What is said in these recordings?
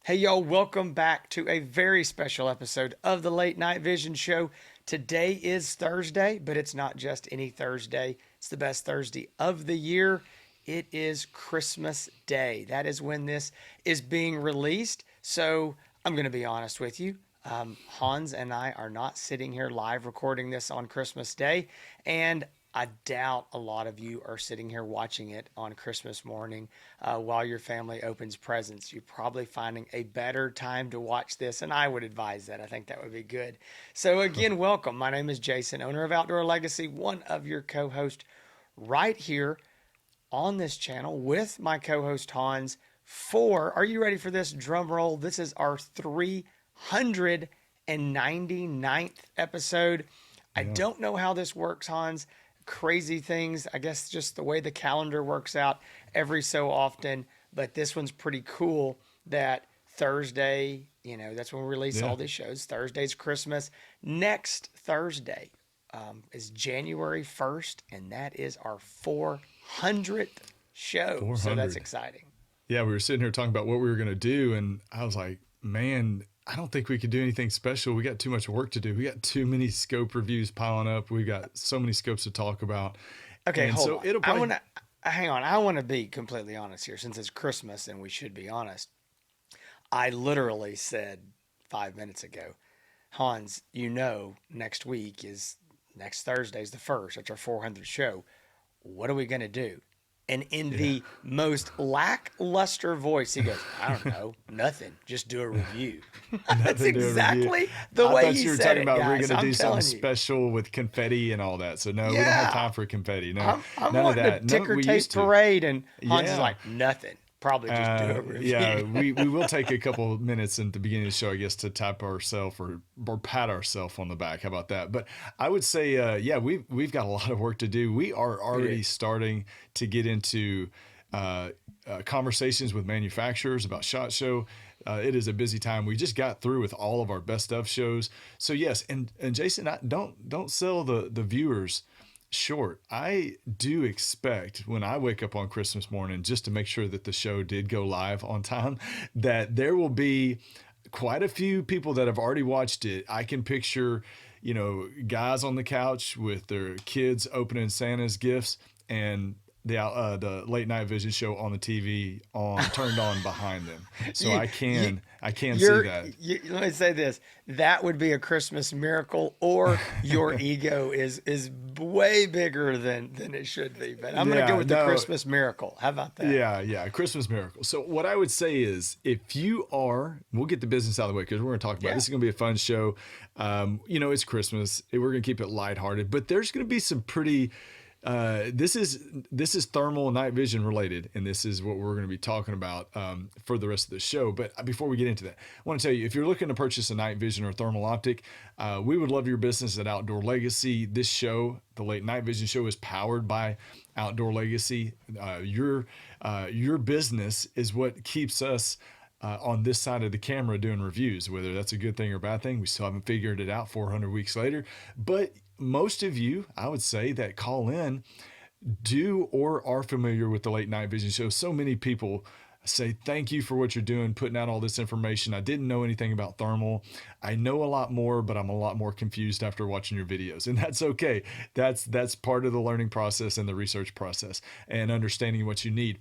Hey, y'all, welcome back to a very special episode of the Late Night Vision Show. Today is Thursday, but it's not just any Thursday. It's the best Thursday of the year. It is Christmas Day. That is when this is being released. So I'm going to be honest with you. Hans and I are not sitting here live recording this on Christmas Day. And I doubt a lot of you are sitting here watching it on Christmas morning while your family opens presents. You're probably finding a better time to watch this, and I would advise that. I think that would be good. So, again, welcome. My name is Jason, owner of Outdoor Legacy, one of your co hosts right here on this channel with my co host Hans. Are you ready for this drum roll? This is our 399th episode. I Yeah. don't know how this works, Hans. Crazy things, I guess, just the way the calendar works out every so often. But this one's pretty cool that Thursday, that's when we release Yeah. all these shows. Thursday's Christmas. Next Thursday is January 1st, and that is our 400th show. So that's 400. exciting. Yeah, we were sitting here talking about what we were going to do, and I was like, man, I don't think we could do anything special. We got too much work to do. We got too many scope reviews piling up. We got so many scopes to talk about. Okay, And hold so on. it'll I probably, want to hang on. I want to be completely honest here since it's Christmas and we should be honest. I literally said 5 minutes ago, Hans, next Thursday's the first. It's our 400th show. What are we going to do? And in yeah, the most lackluster voice, he goes, I don't know, nothing. Just do a review. That's nothing to review. exactly the I way thought he you were said talking it, about we are guys. going to I'm do something telling you. special with confetti and all that. So no, we don't have Yeah. time for confetti. No, I'm none of wanting a that. No, ticker we tape used to. parade. And Hans is Yeah. like, nothing. Probably just do a Yeah, review. we will take a couple of minutes at the beginning of the show, I guess, to tap ourselves or pat ourselves on the back. How about that? But I would say, yeah, we've got a lot of work to do. We are We already do. starting to get into conversations with manufacturers about SHOT Show. It is a busy time. We just got through with all of our best of shows. So yes, and Jason, don't sell the viewers short. I do expect when I wake up on Christmas morning, just to make sure that the show did go live on time, that there will be quite a few people that have already watched it. I can picture, guys on the couch with their kids opening Santa's gifts and the late night vision show on the TV on turned on behind them. So You, you, I can see you're, that. let me say this. That would be a Christmas miracle, or your ego is way bigger than it should be. But I'm going to go Yeah, with the no, Christmas miracle. How about that? yeah, Christmas miracle. So what I would say is, if you are, we'll get the business out of the way because we're going to talk about it. Yeah. This is going to be a fun show. It's Christmas. We're going to keep it lighthearted, but there's going to be some pretty. This is thermal night vision related, and this is what we're going to be talking about for the rest of the show. But before we get into that, I want to tell you, if you're looking to purchase a night vision or thermal optic, we would love your business at Outdoor Legacy. This show, the Late Night Vision Show, is powered by Outdoor Legacy. Your business is what keeps us on this side of the camera doing reviews. Whether that's a good thing or a bad thing, we still haven't figured it out 400 weeks later. But most of you, I would say, that call in do or are familiar with the Late Night Vision Show. So many people say, thank you for what you're doing, putting out all this information. I didn't know anything about thermal. I know a lot more, but I'm a lot more confused after watching your videos. And that's okay. That's part of the learning process and the research process and understanding what you need.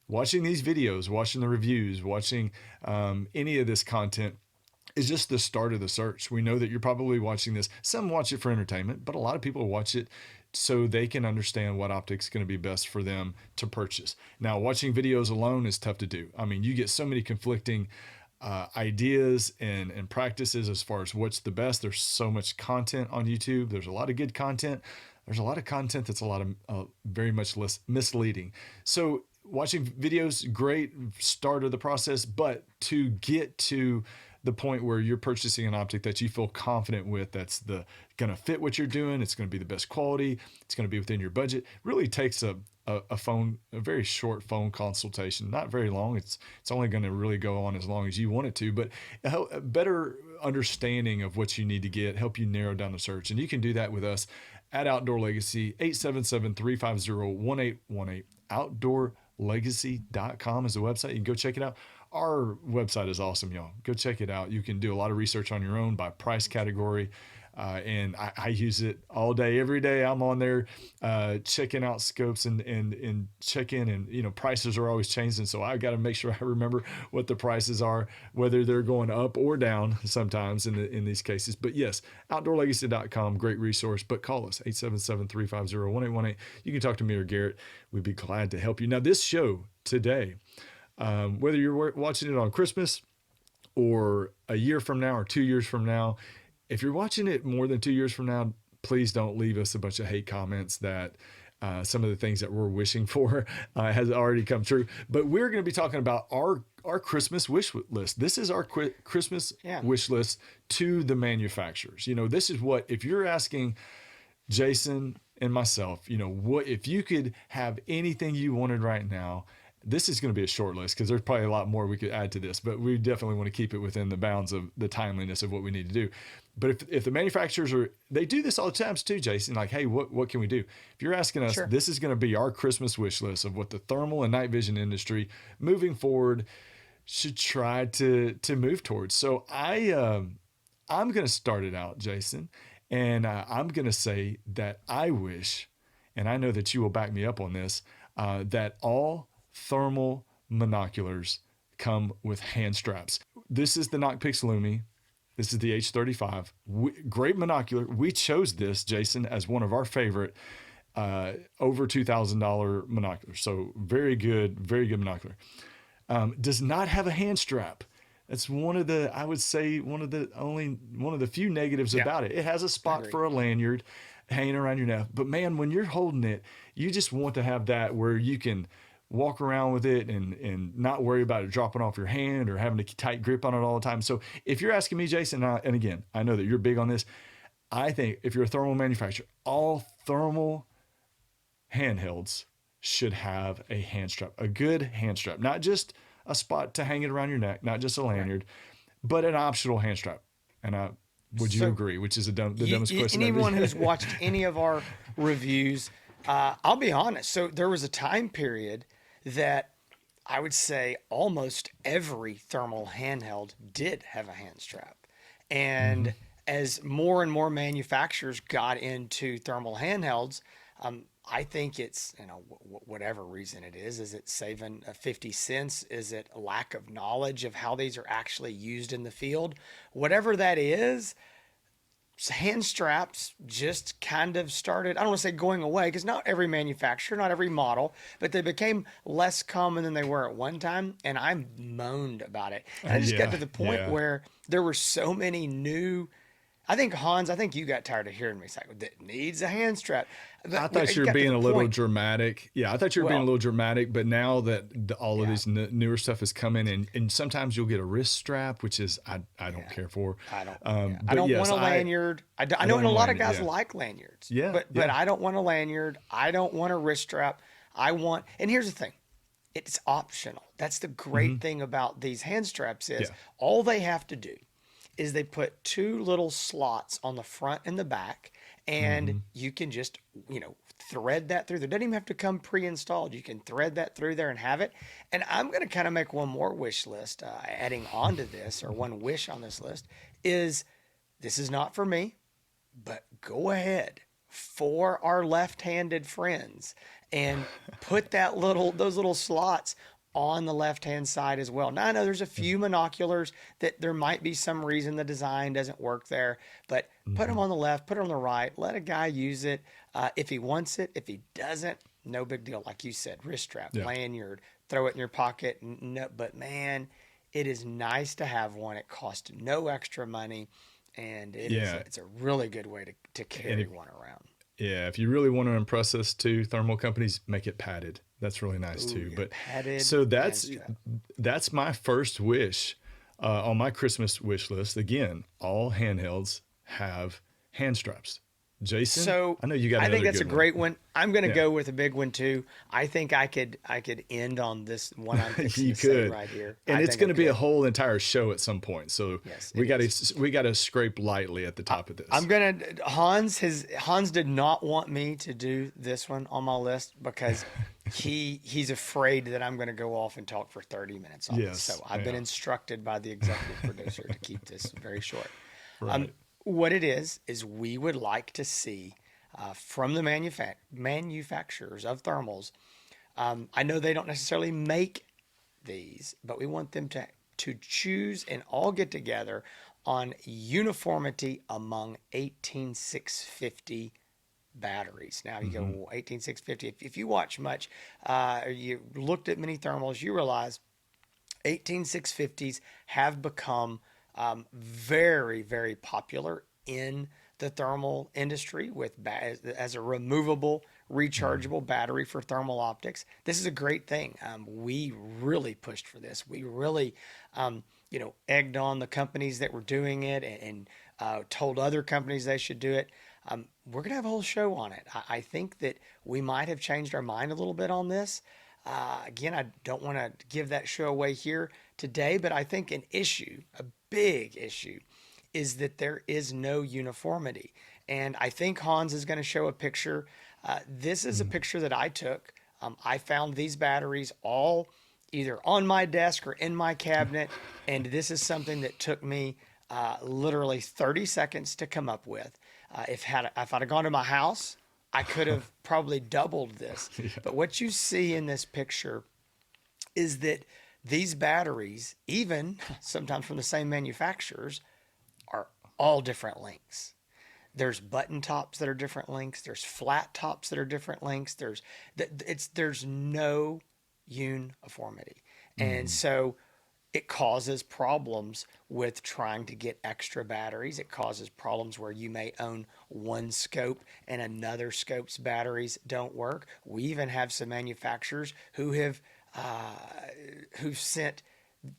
Watching these videos, watching the reviews, watching any of this content is just the start of the search. We know that you're probably watching this. Some watch it for entertainment, but a lot of people watch it so they can understand what optics is going to be best for them to purchase. Now, watching videos alone is tough to do. I mean, you get so many conflicting ideas and practices as far as what's the best. There's so much content on YouTube. There's a lot of good content. There's a lot of content that's a lot of very much less misleading. So watching videos, great start of the process, but to get to the point where you're purchasing an optic that you feel confident with, that's going to fit what you're doing, it's going to be the best quality, it's going to be within your budget, really takes a very short phone consultation, not very long. It's only going to really go on as long as you want it to, but a better understanding of what you need to get, help you narrow down the search. And you can do that with us at Outdoor Legacy, 877-350-1818, outdoorlegacy.com is the website. You can go check it out. our website is awesome, y'all. Go check it out. You can do a lot of research on your own by price category. And I use it all day, every day. I'm on there checking out scopes and checking, and prices are always changing. So I got to make sure I remember what the prices are, whether they're going up or down sometimes in these cases. But yes, outdoorlegacy.com, great resource. But call us 877-350-1818. You can talk to me or Garrett. We'd be glad to help you. Now, this show today, whether you're watching it on Christmas or a year from now or 2 years from now, if you're watching it more than 2 years from now, please don't leave us a bunch of hate comments that some of the things that we're wishing for has already come true. But we're going to be talking about our Christmas wish list. This is our Christmas wish list to the manufacturers. This is what, if you're asking Jason and myself, what if you could have anything you wanted right now. This is going to be a short list because there's probably a lot more we could add to this, but we definitely want to keep it within the bounds of the timeliness of what we need to do. But if the manufacturers they do this all the times too, Jason, like, hey, what can we do? If you're asking us, sure, this is going to be our Christmas wish list of what the thermal and night vision industry moving forward should try to move towards. So I'm going to start it out, Jason, and I'm going to say that I wish, and I know that you will back me up on this, that all thermal monoculars come with hand straps. This is the Knockpix Lumi. This is the H35. Great monocular. We chose this, Jason, as one of our favorite over $2,000 monoculars. So very good monocular. Does not have a hand strap. That's one of the few negatives about it. It has a spot for a lanyard hanging around your neck. But man, when you're holding it, you just want to have that where you can walk around with it and not worry about it dropping off your hand or having a tight grip on it all the time. So if you're asking me, Jason, and again, I know that you're big on this, I think if you're a thermal manufacturer, all thermal handhelds should have a hand strap, a good hand strap, not just a spot to hang it around your neck, not just a lanyard, but an optional hand strap. And would you agree? Which is the dumbest question. Anyone who's watched any of our reviews, I'll be honest. So there was a time period that I would say almost every thermal handheld did have a hand strap. And as more and more manufacturers got into thermal handhelds, I think it's, whatever reason it is it saving 50 cents? Is it a lack of knowledge of how these are actually used in the field? Whatever that is, hand straps just kind of started, I don't want to say going away, because not every manufacturer, not every model, but they became less common than they were at one time. And I moaned about it. And I just got to the point where there were so many new, I think you got tired of hearing me say, that needs a hand strap. I thought you were being a little dramatic. Yeah, I thought you were being a little dramatic, but now that all of this newer stuff is coming, and sometimes you'll get a wrist strap, which is I don't care for. I don't want a lanyard. I know a lot of guys like lanyards. But I don't want a lanyard. I don't want a wrist strap. And here's the thing, it's optional. That's the great thing about these hand straps is all they have to do is they put two little slots on the front and the back, and you can just, thread that through there. It doesn't even have to come pre-installed. You can thread that through there and have it. And I'm going to kind of make one more wish list, adding on to this, or one wish on this list, is this is not for me, but go ahead for our left-handed friends and put those little slots on the left-hand side as well. Now, I know there's a few monoculars that there might be some reason the design doesn't work there, but put them on the left, put it on the right, let a guy use it. If he wants it, if he doesn't, no big deal. Like you said, wrist strap, lanyard, throw it in your pocket. No, but man, it is nice to have one. It costs no extra money, and it's a really good way to carry one around. Yeah, if you really want to impress us too, thermal companies, make it padded. That's really nice too. But so that's my first wish on my Christmas wish list. Again, all handhelds have hand straps. Jason, so I know you got. I think that's a great one. I'm going to go with a big one too. I think I could end on this one. I'm fixing to say right here, and it's going to be a whole entire show at some point. So we got to scrape lightly at the top of this. I'm gonna Hans did not want me to do this one on my list because he's afraid that I'm going to go off and talk for 30 minutes on this. Yes. So I've been Yeah. instructed by the executive producer to keep this very short. Um, Right. what it is we would like to see from the manufacturers of thermals. I know they don't necessarily make these, but we want them to choose and all get together on uniformity among 18650 batteries. Now you go, Mm-hmm. well, 18650. If you watch much, or you looked at many thermals, you realize 18650s have become very, very popular in the thermal industry as a removable, Mm-hmm. rechargeable battery for thermal optics. This is a great thing. We really pushed for this. We really, egged on the companies that were doing it and told other companies they should do it. We're going to have a whole show on it. I think that we might have changed our mind a little bit on this. Again, I don't want to give that show away here today, but I think a big issue, is that there is no uniformity. And I think Hans is going to show a picture. This is a picture that I took. I found these batteries all either on my desk or in my cabinet, and this is something that took me literally 30 seconds to come up with. If I'd have gone to my house, I could have probably doubled this. Yeah. But what you see in this picture is that these batteries, even sometimes from the same manufacturers, are all different lengths. There's button tops that are different lengths. There's flat tops that are different lengths. There's no uniformity, and Mm. so it causes problems with trying to get extra batteries. It causes problems where you may own one scope and another scope's batteries don't work. We even have some manufacturers who've sent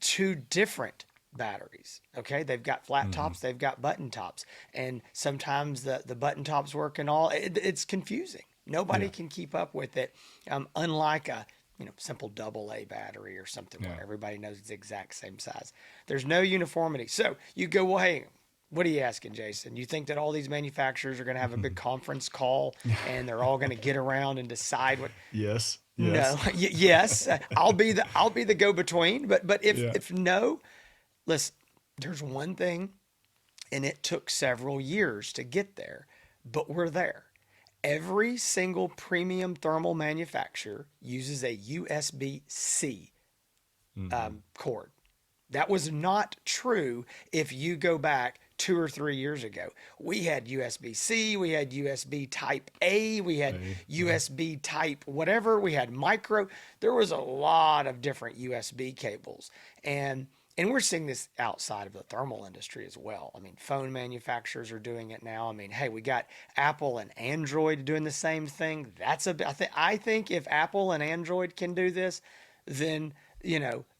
two different batteries. Okay, they've got flat Mm-hmm. tops, they've got button tops, and sometimes the button tops work and all. It's confusing. Nobody Yeah. can keep up with it. Unlike a simple double A battery or something where Yeah. everybody knows it's the exact same size. There's no uniformity. So you go, well, hey, what are you asking, Jason? You think that all these manufacturers are going to have a big conference call and they're all going to get around and decide what? Yes. No, Yes. yes, I'll be the go between. But if Yeah. if no, listen, there's one thing, and it took several years to get there, but we're there. Every single premium thermal manufacturer uses a USB C Mm-hmm. cord. That was not true if you go back 2 or 3 years ago. We had USB C, we had USB Type A, we had Yeah. USB Type whatever, we had micro. There was a lot of different USB cables. And we're seeing this outside of the thermal industry as well. I mean, phone manufacturers are doing it now. I mean, hey, we got Apple and Android doing the same thing. I think if Apple and Android can do this, then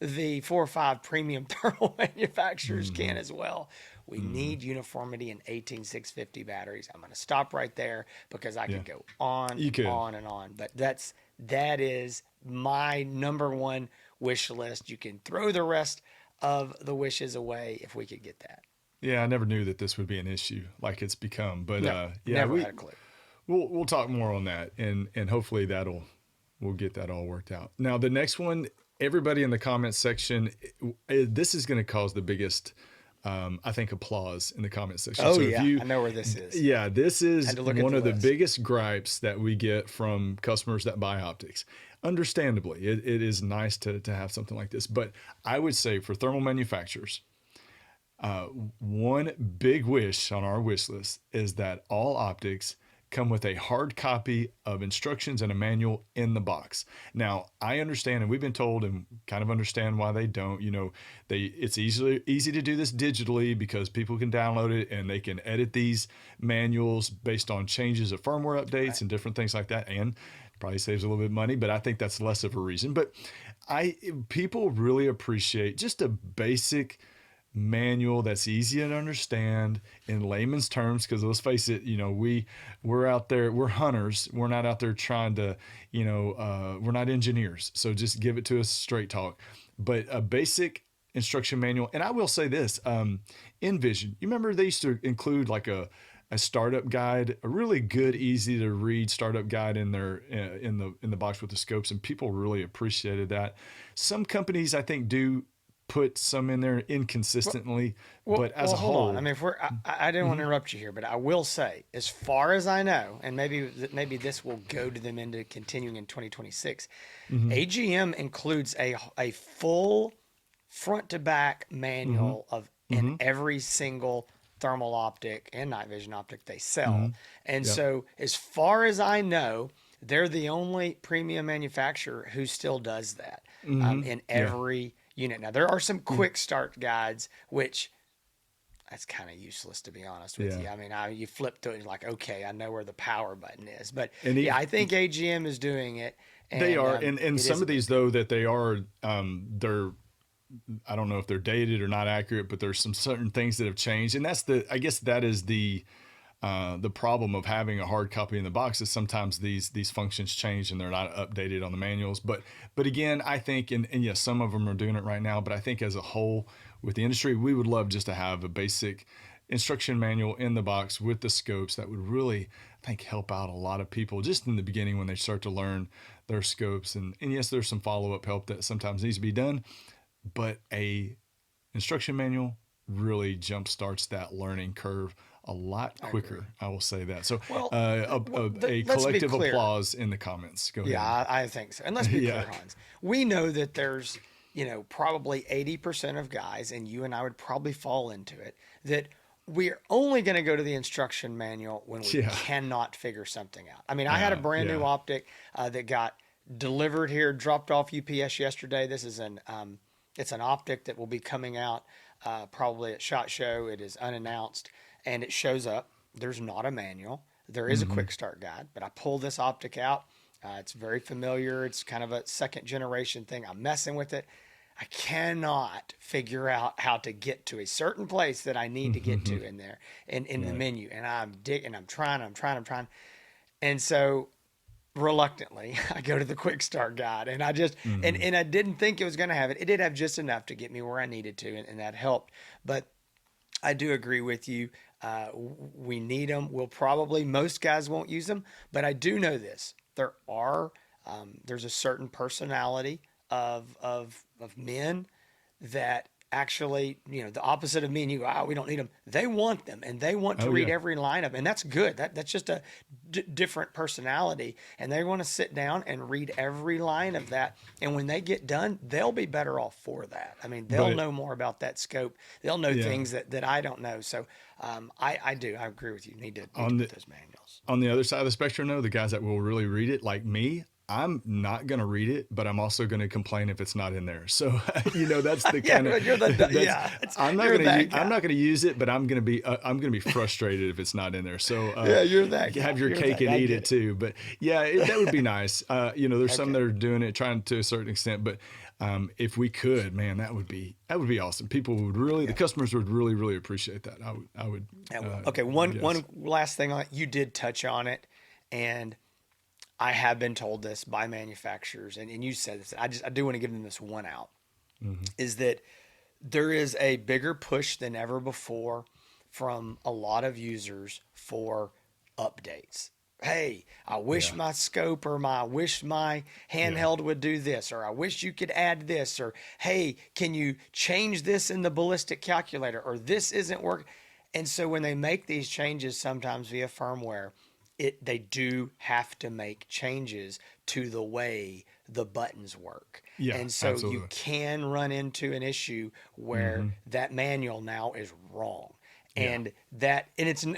the 4 or 5 premium thermal manufacturers can Mm-hmm. as well. We Mm-hmm. need uniformity in 18650 batteries. I'm going to stop right there because I Yeah. could go on You and could. on and on. But that is my number one wish list. You can throw the rest of the wishes away if we could get that. Yeah, I never knew that this would be an issue like it's become. But No, yeah, never had a clue. we'll talk more on that, and hopefully we'll get that all worked out. Now the next one, everybody in the comments section, this is going to cause the biggest, I think, applause in the comment section. Oh So if yeah, you, I know where this is. yeah, this Had is to look at one the of the list. biggest gripes that we get from customers that buy optics. Understandably, it is nice to have something like this, but I would say for thermal manufacturers, one big wish on our wish list is that all optics come with a hard copy of instructions and a manual in the box. Now, I understand, and we've been told, and kind of understand why they don't. It's easy to do this digitally because people can download it and they can edit these manuals based on changes of firmware updates Right. and different things like that, and probably saves a little bit of money. But I think that's less of a reason. But I people really appreciate just a basic manual that's easy to understand in layman's terms, because let's face it, we're out there, we're hunters, we're not out there trying to, we're not engineers, so just give it to us straight talk. But a basic instruction manual. And I will say this, Envision, you remember they used to include like a startup guide, a really good, easy to read startup guide in there in the box with the scopes, and people really appreciated that. Some companies I think do put some in there inconsistently, but as a Hold on. I whole, mean, if we're, I didn't want to interrupt you here, but I will say, as far as I know, and maybe this will goad them into continuing in 2026. AGM includes a full front to back manual of in every single thermal optic and night vision optic they sell. And yeah, so, as far as I know, they're the only premium manufacturer who still does that in yeah, every unit. Now, there are some quick start guides, which that's kind of useless to be honest with yeah. you. I mean, you flip through it and like, okay, I know where the power button is. But And yeah, if, I think AGM is doing it, they and are, and it is some a of these big deal. though that they are, they're, I don't know if they're dated or not accurate, but there's some certain things that have changed, and that's I guess that is the problem of having a hard copy in the box is sometimes these functions change and they're not updated on the manuals. But again, I think, and yes, some of them are doing it right now, but I think as a whole with the industry, we would love just to have a basic instruction manual in the box with the scopes that would really, I think, help out a lot of people just in the beginning when they start to learn their scopes. And yes, there's some follow-up help that sometimes needs to be done, but a instruction manual really jump starts that learning curve a lot I agree. quicker. I will say that. So Well, a let's be collective clear. applause in the comments. Go Yeah, ahead. I think so. And let's be Yeah. clear, Hans. We know that there's, probably 80% of guys, and you and I would probably fall into it, that we're only going to go to the instruction manual when we Yeah. cannot figure something out. I mean, I had a Yeah. brand new Yeah. optic that got delivered here, dropped off UPS yesterday. This is it's an optic that will be coming out probably at SHOT Show. It is unannounced, and it shows up. There's not a manual. There is a Mm-hmm. quick start guide, but I pull this optic out. It's very familiar. It's kind of a second generation thing. I'm messing with it. I cannot figure out how to get to a certain place that I need to get to in there in the Right. menu. And I'm digging, I'm trying. And so reluctantly, I go to the quick start guide and I just, Mm-hmm. and I didn't think it was going to have it. It did have just enough to get me where I needed to. And that helped. But I do agree with you. We need them. We'll probably, most guys won't use them, but I do know this. There's a certain personality of men that actually, the opposite of me and you, we don't need them. They want them and they want to Oh read yeah. every line of them. And that's good. That's just a different personality. And they want to sit down and read every line of that. And when they get done, they'll be better off for that. I mean, they'll But know more about that scope. They'll know yeah, things that I don't know. So I agree with you. Need to on get the those manuals. on the other side of the spectrum, though, the guys that will really read it, like me, I'm not going to read it, but I'm also going to complain if it's not in there. So, that's the Yeah, kind of you're the that's yeah. I'm not You're going to that I'm guy. not going to use it, but I'm going to be frustrated if it's not in there. So, Yeah, you're that have guy. your You're cake that and guy. I eat get it it. too. But yeah, that would be nice. There's some Okay. that are doing it, trying to a certain extent, but if we could, man, that would be awesome. People would really, the Yeah. customers would really, really appreciate that. I would, Yeah. Well, okay. One yes. one last thing on it. You did touch on it, and I have been told this by manufacturers, and you said this. I do want to give them this one out. Hmm. Is that there is a bigger push than ever before from a lot of users for updates. Hey, I wish Yeah. my scope or I wish my Yeah. handheld would do this, or I wish you could add this, or hey, can you change this in the ballistic calculator, or this isn't working. And so when they make these changes, sometimes via firmware, they do have to make changes to the way the buttons work. Yeah, And so you absolutely. can run into an issue where Hmm. that manual now is wrong. Yeah. And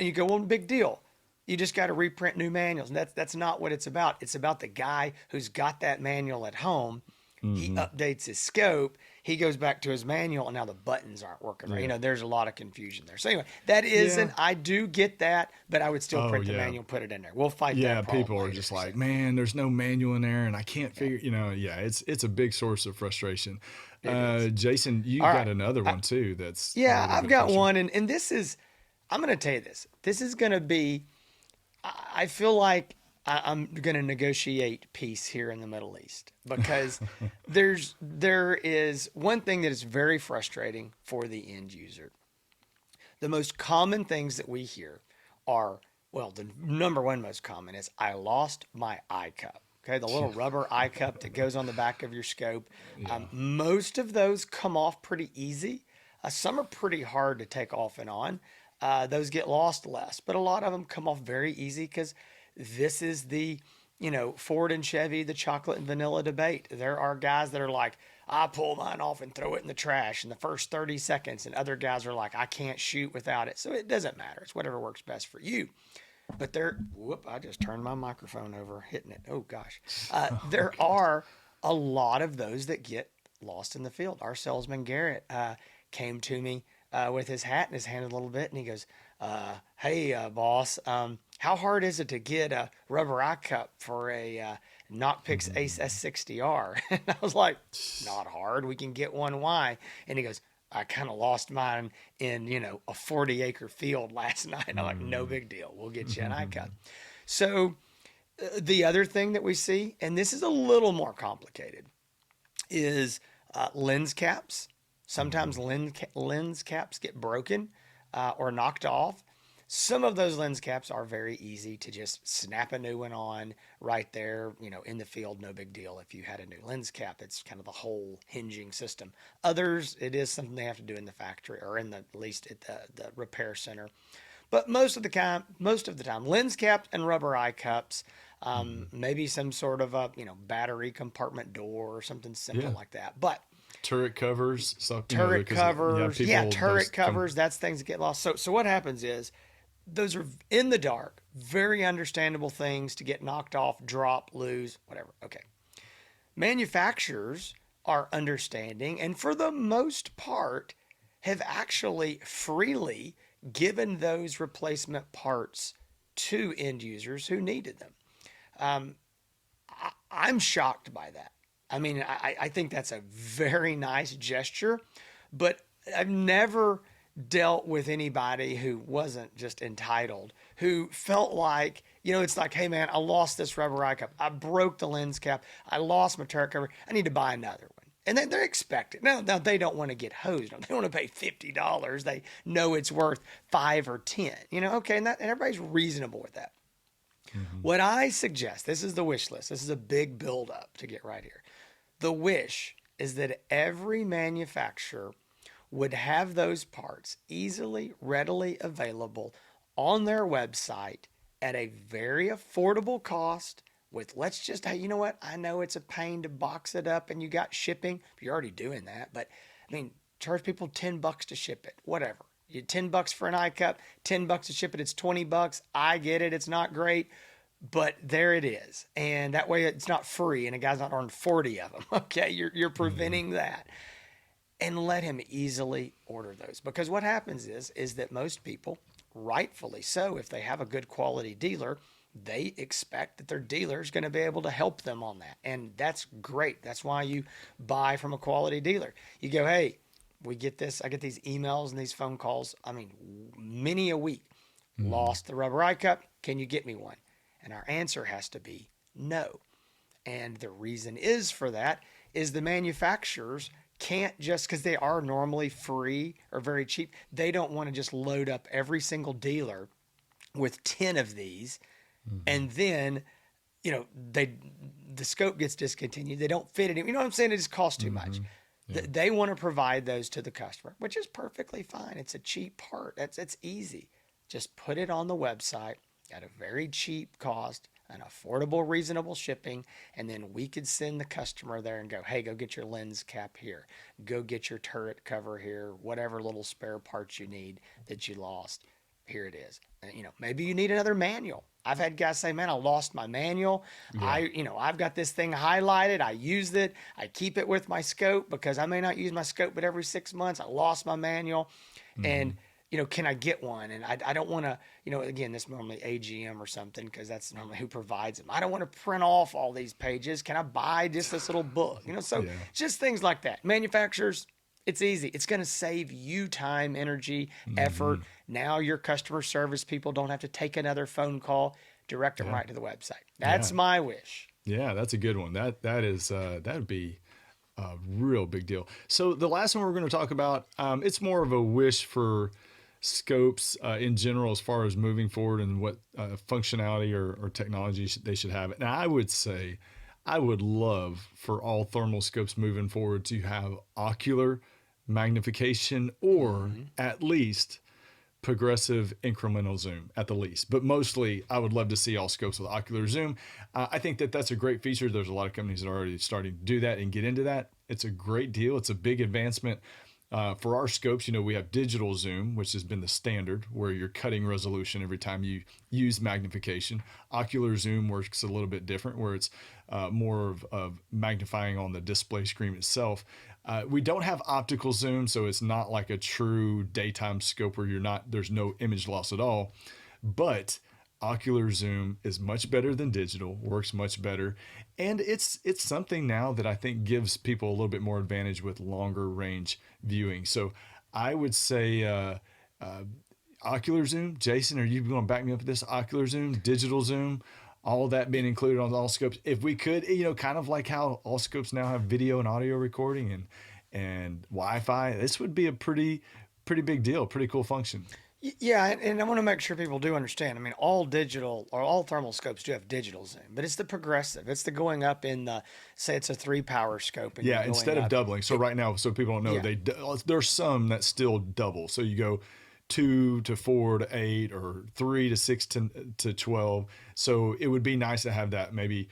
you go, well, big deal. You just got to reprint new manuals. And that's not what it's about. It's about the guy who's got that manual at home. He Hmm. updates his scope. He goes back to his manual, and now the buttons aren't working right. Yeah. There's a lot of confusion there. So anyway, that Yeah. isn't. I do get that, but I would still Oh print the yeah. manual, put it in there. We'll fight that Yeah. problem People are later. just So like, man, there's no manual in there, and I can't yeah, figure. Yeah, it's a big source of frustration. it is. Jason, you All got right. another I, one too. That's a yeah, little I've bit got frustrating. one, and this is. I'm going to tell you this. This is going to be. I feel like I'm going to negotiate peace here in the Middle East because there is one thing that is very frustrating for the end user. The most common things that we hear are, well, the number one most common is I lost my eye cup. Okay, the little rubber eye cup that goes on the back of your scope. Yeah. Most of those come off pretty easy. Some are pretty hard to take off and on. Those get lost less, but a lot of them come off very easy because this is the, Ford and Chevy, the chocolate and vanilla debate. There are guys that are like, I pull mine off and throw it in the trash in the first 30 seconds. And other guys are like, I can't shoot without it. So it doesn't matter. It's whatever works best for you. But I just turned my microphone over, hitting it. Oh gosh. There are a lot of those that get lost in the field. Our salesman, Garrett, came to me with his hat in his hand a little bit, and he goes, hey, boss, how hard is it to get a rubber eye cup for a Knockpix Ace S60R? And I was like, not hard. We can get one. Why? And he goes, I kind of lost mine in, a 40-acre field last night. And I'm like, no big deal. We'll get you an eye cup. So the other thing that we see, and this is a little more complicated, is lens caps. Sometimes lens caps get broken or knocked off. Some of those lens caps are very easy to just snap a new one on right there, in the field. No big deal if you had a new lens cap. It's kind of the whole hinging system. Others, it is something they have to do in the factory or at least at the repair center. But most of the time, lens caps and rubber eye cups, maybe some sort of a battery compartment door or something simple like that. But turret covers, turret covers, turret covers. That's things that get lost. So what happens is those are in the dark, very understandable things to get knocked off, drop, lose, whatever. Okay. Manufacturers are understanding and for the most part have actually freely given those replacement parts to end users who needed them. I'm shocked by that. I mean, I think that's a very nice gesture, but I've never dealt with anybody who wasn't just entitled, who felt like, it's like, hey man, I lost this rubber eye cup. I broke the lens cap. I lost my turret cover. I need to buy another one. And then they're expected. Now they don't want to get hosed. They want to pay $50. They know it's worth 5 or 10, okay. And everybody's reasonable with that. What I suggest, this is the wish list. This is a big build up to get right here. The wish is that every manufacturer would have those parts easily, readily available on their website at a very affordable cost with, let's just, hey, you know what? I know it's a pain to box it up and you got shipping. You're already doing that. But I mean, charge people $10 to ship it, whatever. You $10 for an eye cup, $10 to ship it. It's $20. I get it. It's not great, but there it is. And that way it's not free and a guy's not earning 40 of them. Okay. You're preventing that. And let him easily order those. Because what happens is that most people, rightfully so, if they have a good quality dealer, they expect that their dealer is going to be able to help them on that. And that's great. That's why you buy from a quality dealer. You go, hey, we get this. I get these emails and these phone calls. I mean, many a week. Lost the rubber eye cup. Can you get me one? And our answer has to be no. And the reason is for that is the manufacturers can't just, because they are normally free or very cheap, they don't want to just load up every single dealer with 10 of these and then the scope gets discontinued, they don't fit it, what I'm saying, it just costs too much. They want to provide those to the customer, which is perfectly fine. It's a cheap part. It's easy. Just put it on the website at a very cheap cost, an affordable, reasonable shipping, and then we could send the customer there and go, hey, go get your lens cap here. Go get your turret cover here. Whatever little spare parts you need that you lost, here it is. And, maybe you need another manual. I've had guys say, man, I lost my manual. Yeah. I've got this thing highlighted. I used it. I keep it with my scope because I may not use my scope, but every 6 months I lost my manual. And can I get one? And I don't want to, again, this is normally AGM or something because that's normally who provides them. I don't want to print off all these pages. Can I buy just this little book? Just things like that. Manufacturers, it's easy. It's going to save you time, energy, effort. Now your customer service people don't have to take another phone call. Direct them right to the website. That's my wish. Yeah, that's a good one. That would be a real big deal. So the last one we're going to talk about, it's more of a wish for scopes in general as far as moving forward and what functionality or technology they should have. And I would say I would love for all thermal scopes moving forward to have ocular magnification or Mm-hmm. at least progressive incremental zoom at the least. But mostly, I would love to see all scopes with ocular zoom. I think that that's a great feature. There's a lot of companies that are already starting to do that and get into that. It's a great deal. It's a big advancement. For our scopes, we have digital zoom, which has been the standard, where you're cutting resolution every time you use magnification. Ocular zoom works a little bit different, where it's more of magnifying on the display screen itself. We don't have optical zoom, so it's not like a true daytime scope where there's no image loss at all. But ocular zoom is much better than digital, works much better, and it's something now that I think gives people a little bit more advantage with longer range viewing. So I would say uh, ocular zoom. Jason, are you going to back me up with this? Ocular zoom, digital zoom, all of that being included on all scopes. If we could, kind of like how all scopes now have video and audio recording and Wi-Fi, this would be a pretty big deal, pretty cool function. Yeah, and I want to make sure people do understand. I mean, all digital or all thermal scopes do have digital zoom, but it's the progressive. It's the going up in the, say it's a 3 power scope and you're Yeah, going instead of up. doubling. So right now, so people don't know, Yeah. there's some that still double. So you go 2 to 4 to 8 or 3 to 6 to 12. So it would be nice to have that. Maybe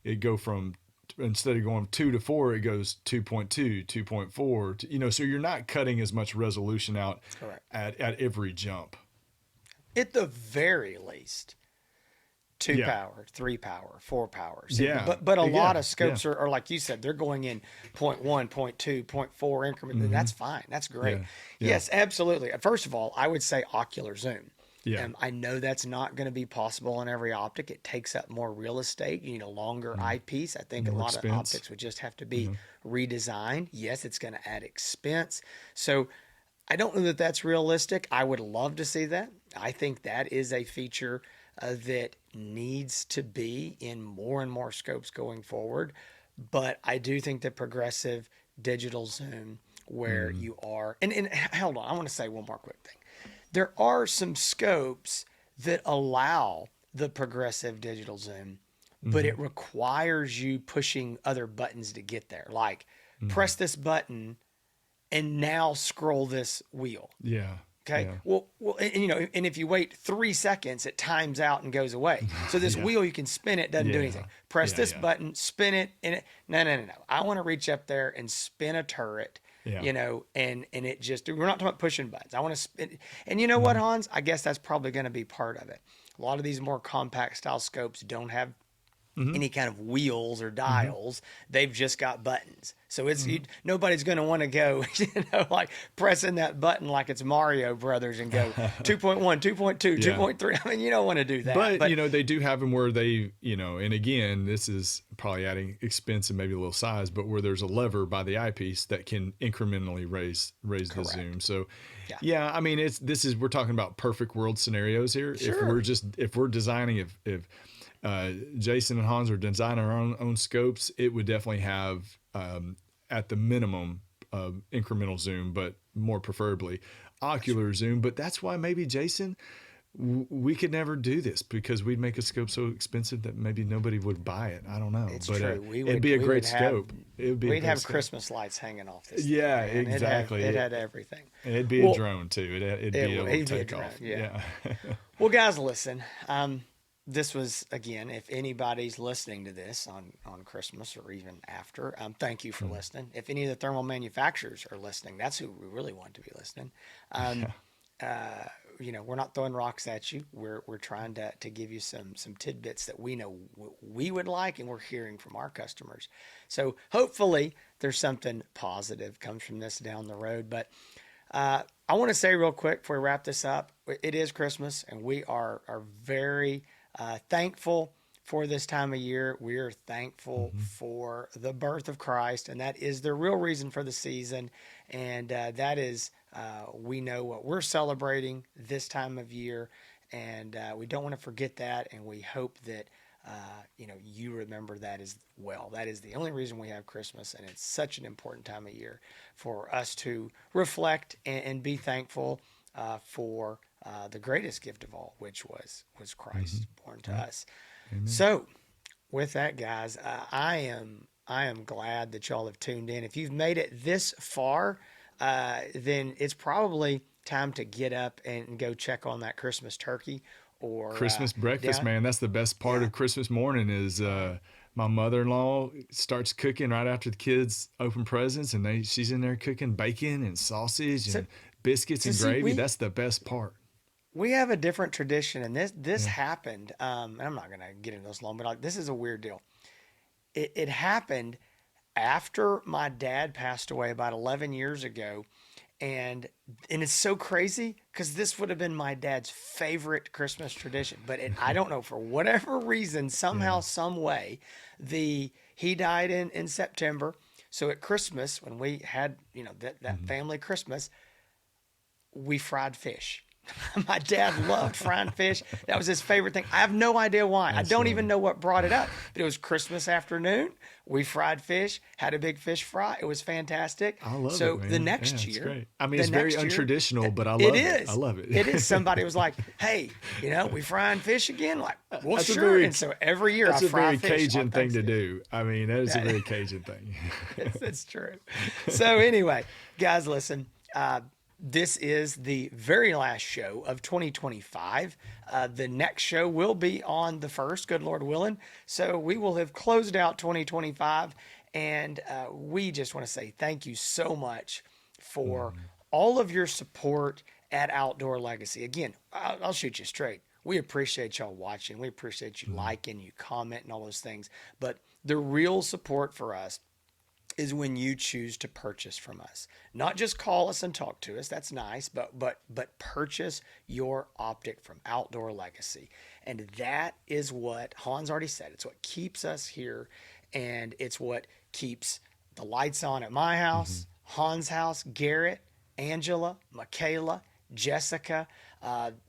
it go from instead of going 2 to 4, it goes 2.2, 2.4. So you're not cutting as much resolution out Correct. at every jump. At the very least, two Yeah, power, 3 power, 4 power. See, yeah, but a lot yeah, of yeah, scopes are like you said, they're going in point 0.1, point 0.2, point 0.4 increment. mm-hmm, That's fine. That's great. yeah, yeah, Yes, absolutely. First of all, I would say ocular zoom. yeah. I know that's not going to be possible in every optic. It takes up more real estate. You need a longer Mm. eyepiece. I think a More lot of expense. optics would just have to be Yeah. redesigned. Yes, it's going to add expense. So I don't know that that's realistic. I would love to see that. I think that is a feature that needs to be in more and more scopes going forward. But I do think the progressive digital zoom, where Mm. you are, and hold on, I want to say one more quick thing. There are some scopes that allow the progressive digital zoom, but Mm-hmm. it requires you pushing other buttons to get there. Like Mm. press this button and now scroll this wheel. Yeah, Okay. yeah, Well, and if you wait 3 seconds, it times out and goes away. So this yeah, wheel, you can spin it, doesn't do yeah, anything. Press yeah, this yeah, button, spin it, and it. No, no, no, no. I want to reach up there and spin a turret. yeah. And it just. We're not talking about pushing buttons. I want to spin. And you know what, Mm-hmm. Hans? I guess that's probably going to be part of it. A lot of these more compact style scopes don't have Mm-hmm. any kind of wheels or Mm-hmm. dials. They've just got buttons. So Mm-hmm. nobody's going to want to go, like pressing that button like it's Mario Brothers and go 2.1, 2.2, Yeah. 2.3. I mean, you don't want to do that. But But they do have them where and again, this is probably adding expense and maybe a little size, but where there's a lever by the eyepiece that can incrementally raise the correct. zoom. So, Yeah. yeah, I mean, we're talking about perfect world scenarios here. Sure. If we're designing, if Jason and Hans are designing our own scopes, it would definitely have at the minimum incremental zoom, but more preferably That's right. ocular zoom. But that's why maybe Jason, we could never do this because we'd make a scope so expensive that maybe nobody would buy it. I don't know, It's but true. We it'd would be a we would great have scope. It would be a we'd great have scope. Christmas lights hanging off this thing, Yeah, man. exactly. It had everything. It'd be a Well, drone too. It'd be able to it'd be a take drone. off. Yeah. Yeah. Well, guys, listen. This was again. If anybody's listening to this on Christmas or even after, thank you for Mm. listening. If any of the thermal manufacturers are listening, that's who we really want to be listening. Um, Yeah. we're not throwing rocks at you. We're trying to give you some tidbits that we know we would like, and we're hearing from our customers. So hopefully there's something positive comes from this down the road. But I want to say real quick before we wrap this up, it is Christmas, and we are very thankful for this time of year. We are thankful Mhm. for the birth of Christ, and that is the real reason for the season. And that is, we know what we're celebrating this time of year, and we don't want to forget that. And we hope that you remember that as well. That is the only reason we have Christmas, and it's such an important time of year for us to reflect and be thankful for the greatest gift of all, which was Mm-hmm. Christ born to Right. us. Amen. So, with that, guys, I am glad that y'all have tuned in. If you've made it this far, then it's probably time to get up and go check on that Christmas turkey or Christmas breakfast, down. man. That's the best part Yeah. of Christmas morning is my mother-in-law starts cooking right after the kids open presents, and she's in there cooking bacon and sausage So and biscuits so and see gravy. That's the best part. we have a different tradition, and this Yeah. happened. And I'm not gonna get into this long, but like, this is a weird deal. It happened after my dad passed away about 11 years ago, and it's so crazy because this would have been my dad's favorite Christmas tradition, but I don't know, for whatever reason, Yeah. somehow, some way, the he died in September. So at Christmas, when we had that Hmm. family Christmas, we fried fish. My dad loved frying fish. That was his favorite thing. I have no idea why. I That's don't even funny. know what brought it up. But it was Christmas afternoon. We fried fish, had a big fish fry. It was fantastic. I love it, So the man. Yeah, next it's year, great. I mean, the it's very next year, untraditional, but I it love it. I is. love it. It is. Somebody was like, "Hey, we frying fish again?" Like, well, That's a sure. very And so every year I that's a fry very fish on Cajun thing to Thanksgiving. do. I mean, that is a Yeah, very Cajun thing. it's true. So anyway, guys, listen. This is the very last show of 2025. The next show will be on the 1st, good Lord willing. So we will have closed out 2025. And we just want to say thank you so much for Mhm. all of your support at Outdoor Legacy. Again, I'll shoot you straight. We appreciate y'all watching. We appreciate you Mhm. liking, you commenting, all those things. But the real support for us is when you choose to purchase from us. Not just call us and talk to us. That's nice, but purchase your optic from Outdoor Legacy. And that is what Hans already said. It's what keeps us here, and it's what keeps the lights on at my Mhm. house, Hans' house, Garrett, Angela, Michaela, Jessica.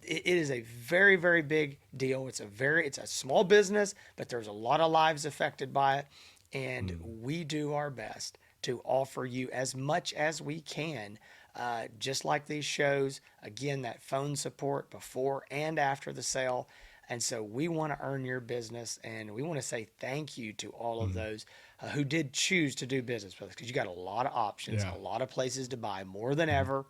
It is a very, very big deal. It's a small business, but there's a lot of lives affected by it, and Mhm. we do our best to offer you as much as we can. Just like these shows, again, that phone support before and after the sale. And so we want to earn your business, and we want to say thank you to all of Mhm. those who did choose to do business with us, because you got a lot of options, Yeah. a lot of places to buy, more than Mhm. ever.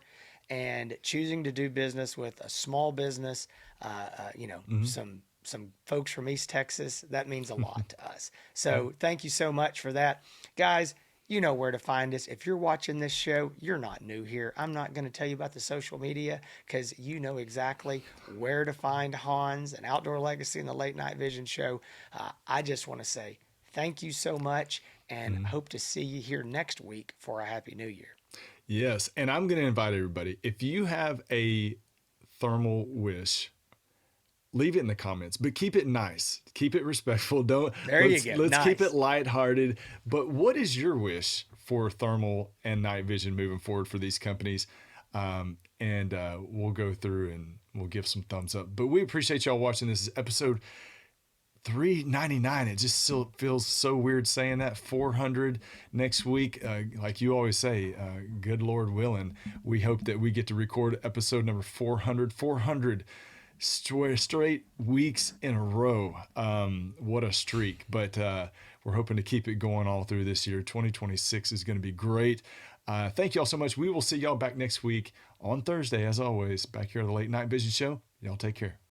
And choosing to do business with a small business, Mhm. some folks from East Texas, that means a lot to us. Yeah. So thank you so much for that, guys. You know where to find us. If you're watching this show, you're not new here. I'm not going to tell you about the social media, because you know exactly where to find Hans and Outdoor Legacy and the Late Night Vision Show. I just want to say thank you so much, and Mhm. hope to see you here next week for a Happy New Year. Yes, and I'm going to invite everybody. If you have a thermal wish, leave it in the comments, but keep it nice, keep it respectful. Don't There you let's go. let's keep it Nice. lighthearted. But what is your wish for thermal and night vision moving forward for these companies? And we'll go through and we'll give some thumbs up. But we appreciate y'all watching. This is episode 399. It just still feels so weird saying that. 400 next week. Like you always say, good Lord willing, we hope that we get to record episode number 400. 400 straight weeks in a row. What a streak. But we're hoping to keep it going all through this year. 2026 is going to be great. Thank y'all so much. We will see y'all back next week on Thursday, as always, back here at the Late Night Vision Show. Y'all take care.